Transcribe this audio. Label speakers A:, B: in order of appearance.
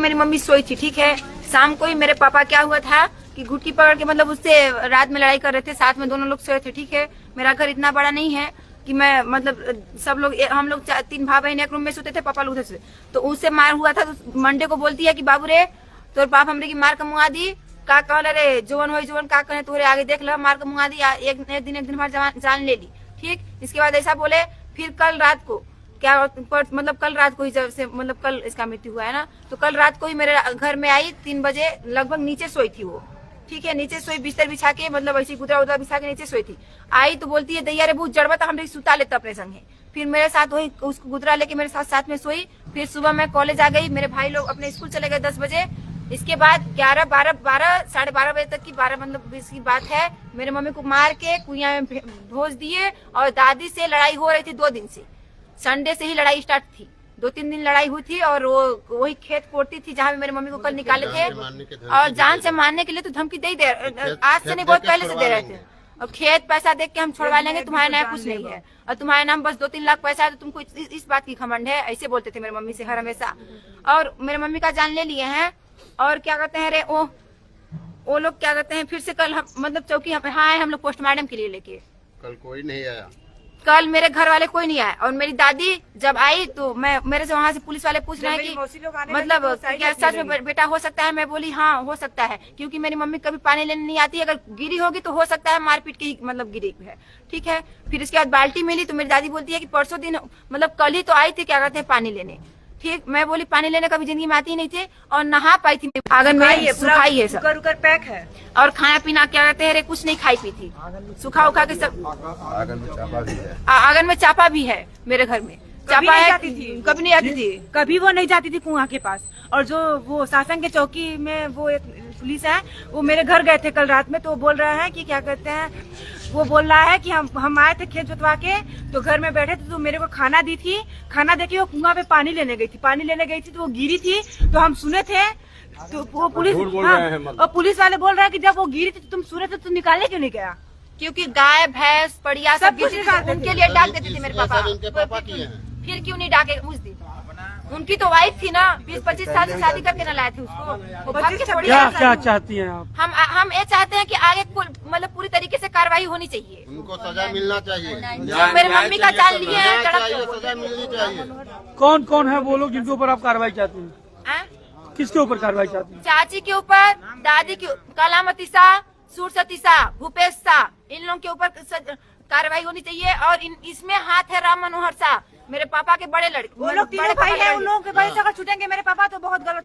A: मेरी मम्मी सोई थी, ठीक है। शाम को ही मेरे पापा क्या हुआ था कि घुटकी पकड़ के मतलब उससे रात में लड़ाई कर रहे थे, साथ में दोनों लोग सोए थे, ठीक है। मेरा घर इतना बड़ा नहीं है कि मैं मतलब सब लोग हम लोग 3 भाई बहन एक रूम में सोते थे, पापा लोग उधर से। तो उससे मार हुआ था तो मंडे को बोलती है कि बाबू रे तोर बाप हमरे की मार के मुआ दी का कहल रे जोवन हो जोवन का कहे तोरे आगे देख लो, मार के मुआ दी। एक दिन भर जान ले ली, ठीक। इसके बाद ऐसा बोले। फिर कल रात को क्या मतलब कल रात को ही जब से मतलब कल इसका मृत्यु हुआ है ना, तो कल रात को ही मेरे घर में आई 3 बजे लगभग। नीचे सोई थी वो, ठीक है। नीचे सोई बिस्तर बिछा के मतलब ऐसी गुदरा उदरा बिछा के नीचे सोई थी। आई तो बोलती है दैया रे बहुत जड़बा था, हम सुता लेते अपने संगे। फिर मेरे साथ वही उसको गुदरा लेके मेरे साथ में सोई। फिर सुबह मैं कॉलेज आ गई, मेरे भाई लोग अपने स्कूल चले गए 10 बजे। इसके बाद 11, 12, 12, साढ़े 12 बजे तक की 12 मतलब 20 की बात है, मेरे मम्मी को मार के कुइया में भेज दिए। और दादी से लड़ाई हो रही थी 2 दिन से, संडे से ही लड़ाई स्टार्ट थी। 2-3 दिन लड़ाई हुई थी और वो वही खेत कोड़ती थी जहाँ मेरे मम्मी को कल निकाले थे। और जान से मारने के लिए तो धमकी दे आज से नहीं, बहुत पहले से दे रहे थे। और खेत पैसा देख के हम छोड़वा लेंगे, तुम्हारे नाम कुछ नहीं है और तुम्हारे नाम बस 2-3 लाख पैसा है, तो तुमको इस बात की घमंड है, ऐसे बोलते थे मेरे मम्मी से हर हमेशा। और मेरे मम्मी का जान ले लिए हैं। और क्या कहते हैं रे वो लोग क्या कहते हैं, फिर से कल हम मतलब चौकी हाँ हम लोग पोस्टमार्टम के लिए लेके।
B: कल कोई नहीं आया,
A: कल मेरे घर वाले कोई नहीं आए। और मेरी दादी जब आई तो मैं मेरे से वहाँ से पुलिस वाले पूछ रहे हैं कि मतलब क्या सच में बेटा हो सकता है। मैं बोली हाँ हो सकता है, क्योंकि मेरी मम्मी कभी पानी लेने नहीं आती। अगर गिरी होगी तो हो सकता है मारपीट की मतलब गिरी है, ठीक है। फिर इसके बाद बाल्टी मिली तो मेरी दादी बोलती है कि परसों दिन मतलब कल ही तो आई थी क्या कहते हैं पानी लेने, ठीक। मैं बोली पानी लेने कभी जिंदगी में आती नहीं थे और नहा पाई थी। आंगन में सुखाई है, सब
C: पैक है
A: और खाना पीना क्या कहते हैं कुछ नहीं खाई पी थी, सुखा उखा के सब।
B: आंगन में चापा भी है,
A: आंगन में चापा भी है मेरे घर में। चापा है, कभी नहीं आती थी,
C: कभी वो नहीं जाती थी कुआं के पास। और जो वो शासन के चौकी में वो एक पुलिस है, वो मेरे घर गए थे कल रात में, तो वो बोल रहे हैं कि क्या कहते हैं, वो बोल रहा है कि हम आए थे खेत जोतवा के, तो घर में बैठे थे तो मेरे को खाना दी थी। खाना देके वो कुआं पे पानी लेने गई थी, तो वो गिरी थी तो हम सुने थे। तो वो पुलिस और पुलिस वाले बोल रहे हैं कि जब वो गिरी थी तो तुम सुने थे तो निकालने क्यों नहीं गया?
A: क्योंकि गाय भैंस पड़िया सब उनके लिए डाक देते थे मेरे पापा।
B: उनके पापा की है।
A: फिर क्यों नहीं डाके उस दिन? उनकी तो वाइफ थी ना, 20-25 साल से शादी करके ना लाए थे उसको। वो भाग के छोड़ी।
D: क्या चाहती हैं आप?
A: हम ये चाहते हैं कि आगे मतलब पूरी तरीके से कार्रवाई होनी चाहिए,
B: उनको सजा मिलना चाहिए।
A: जो मेरे मम्मी का जान लिए हैं
B: सजा मिलनी चाहिए।
D: कौन कौन है वो लोग जिनके ऊपर आप कार्रवाई चाहती हैं? किसके ऊपर कार्रवाई चाहती हैं?
A: चाची के ऊपर, दादी के, कलामती शाह, सुरसती शाह, भूपेश शाह, इन लोगों के ऊपर कार्रवाई होनी चाहिए। और इसमें हाथ है राम मनोहर शाह, मेरे पापा के बड़े लड़के।
C: वो लोग तीनों भाई हैं, उन लोगों के वजह से अगर छूटेंगे मेरे पापा तो बहुत गलत